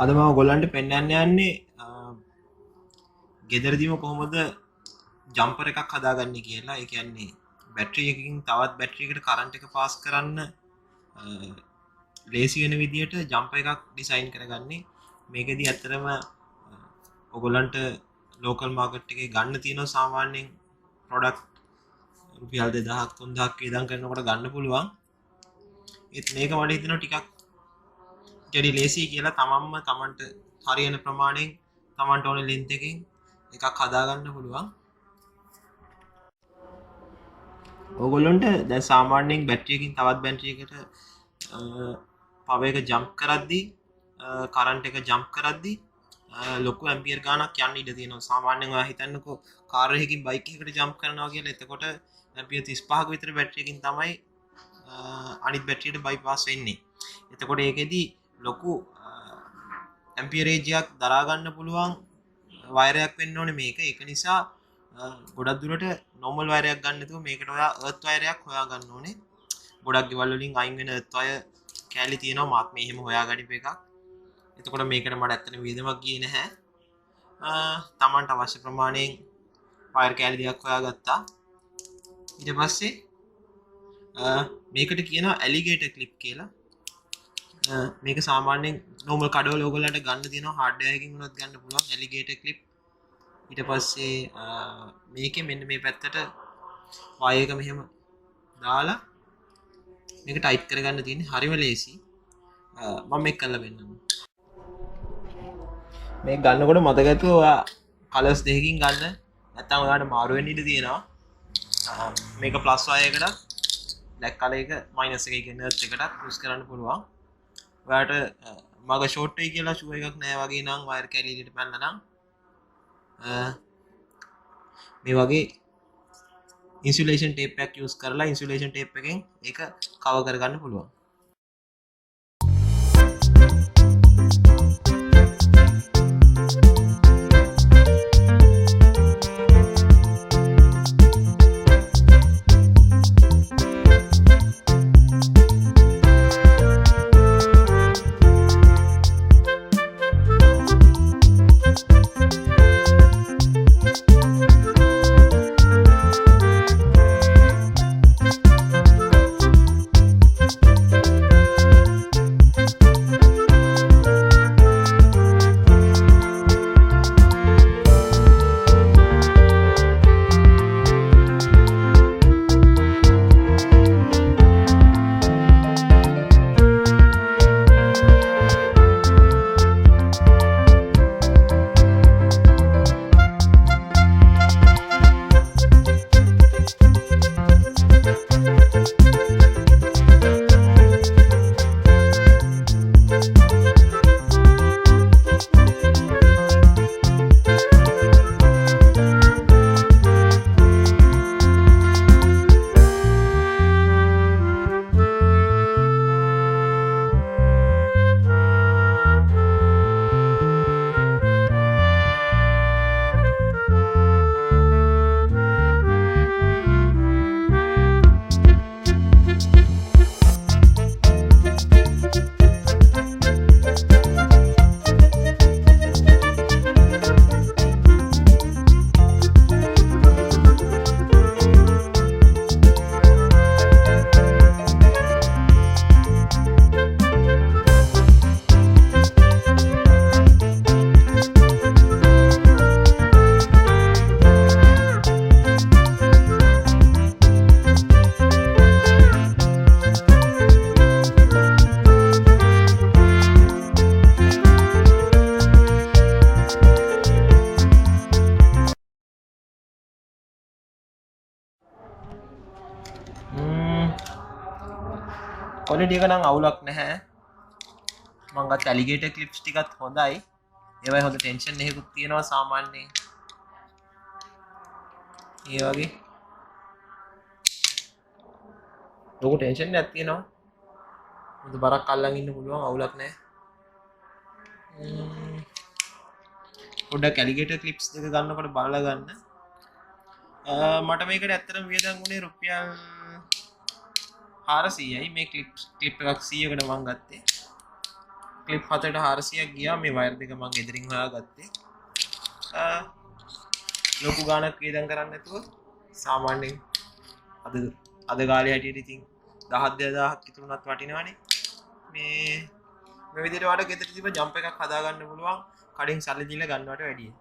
අද මම ඔයගොල්ලන්ට පෙන්වන්න යන්නේ ගෙදරදීම කොහොමද ජම්පර් එකක් හදාගන්නේ කියලා. ඒ කියන්නේ බැටරි එකකින් තවත් බැටරි එකට කරන්ට් එක පාස් කරන්න ලේසි වෙන විදිහට ජම්පර් එකක් ඩිසයින් කරගන්නේ. මේකෙදි ඇත්තටම ඔයගොල්ලන්ට ලෝකල් මාකට් එකේ ගන්න තියෙනවා සාමාන්‍යයෙන් ප්‍රොඩක්ට් රුපියල් 2000ක් 3000ක් වේදම් කරනකොට ගන්න පුළුවන්. ඒත් මේක මට හිතෙනවා ටිකක් ටෙඩි ලේසි කියලා තමන්ම තමන්ට හරියන ප්‍රමාණයෙන් තමන්ට ඕන ලෙන්ත් එකකින් එකක් හදාගන්න පුළුවන්. ඕගොල්ලොන්ට දැන් සාමාන්‍යයෙන් බැටරි එකකින් තවත් බැටරි එකට පවර් එක ජම්ප් කරද්දී කරන්ට් එක ජම්ප් කරද්දී ලොකු ඇම්පියර් ගාණක් යන්න ඉඩ තියෙනවා. සාමාන්‍යයෙන් ඔයා හිතන්නකෝ කාර් එකකින් බයික් එකකට ජම්ප් කරනවා කියලා. එතකොට ඇම්පියර් 35ක විතර බැටරි එකකින් තමයි අනිත් බැටරියට බයිපාස් වෙන්නේ. එතකොට ඒකෙදි ලොකු ඇම්පියරේජයක් දරාගන්න පුළුවන් වයරයක් වෙන්න ඕනේ මේක. ඒක නිසා ගොඩක් දුරට නෝමල් වයරයක් ගන්න නැතුව මේකට ඔයා අර්ත් වයරයක් හොයා ගන්න ඕනේ. ගොඩක් ගෙවල් වලින් අයින් වෙන අර්ත් වයර් කෑලි තියෙනවා. මාත් මේ එහෙම හොයාගනිප එකක්. එතකොට මේකට මට ඇත්තටම වියදමක් ගියේ නැහැ. තමන්ට අවශ්‍ය ප්‍රමාණයෙන් වයර් කෑලි දෙකක් හොයාගත්තා. ඊට පස්සේ මේකට කියනවා ඇලිගේටර් ක්ලිප් කියලා. මේක සාමාන්‍යයෙන් නෝමල් කඩවල ඔයගොල්ලන්ට ගන්න තියෙනවා හાર્ඩ්වෙයාර් එකකින් උනත් ගන්න පුළුවන් ඇලිගේටර් ක්ලිප්. ඊට පස්සේ මේකේ මෙන්න මේ පැත්තට වයර් එක මෙහෙම දාලා මේක ටයිට් කරගන්න තියෙන්නේ. හරිම ලේසි. මම මේක කරලා පෙන්නන්නම්. මේක ගන්නකොට මතක ඇතුව ඔයා කලර්ස් දෙකකින් ගන්න. නැත්නම් ඔයාලට මාරු වෙන්න ඉඩ තියෙනවා. මේක ප්ලස් වයර් එකකට බ්ලැක් කලර් එක මයිනස් එකයි කියන එර්ත් එකටත් යූස් කරන්න පුළුවන්. ඔයාට මග ෂෝට් වෙයි කියලා ෂූ එකක් නැහැ වගේ නම් වයර් කැලි එකට පැනලා නම් මේ වගේ ඉන්සුලේෂන් ටේප් එකක් යූස් කරලා ඉන්සුලේෂන් ටේප් එකෙන් ඒක කවර් කරගන්න පුළුවන්. ක්වොලිටි එක නම් අවුලක් නැහැ. මම ගත්ත ඇලිගේටර් ක්ලිප්ස් ටිකත් හොඳයි. ඒවයි හොඳ ටෙන්ෂන් එකකුත් තියෙනවා සාමාන්‍යයෙන්. ඒ වගේ ලොකු ටෙන්ෂන් එකක් තියෙනවා. හොඳ බරක් අල්ලන් ඉන්න පුළුවන් අවුලක් නැහැ. පොඩ්ඩක් ඇලිගේටර් ක්ලිප්ස් දෙක ගන්නකොට බලලා ගන්න. මට මේකට ඇත්තටම වියදම් වුණේ රුපියල් 400යි. මේ ක්ලිප් එකක් 100කට මම ගත්තේ. ක්ලිප් 7ට 400ක් ගියා මේ වයර් දෙක මම ගෙදරින් හොයාගත්තේ ලොකු ගාණක් වේදම් කරන්නේ නැතුව සාමාන්‍යයෙන් අද කාලේ හැටියට ඉතින් 10,000ක් විතරුණත් වටිනවනේ මේ විදිහට වඩා ගෙදර තිබ්බ ජම්ප් එකක් හදා ගන්න පුළුවන් කඩෙන් සල්ලි දීලා ගන්නවට වැඩිය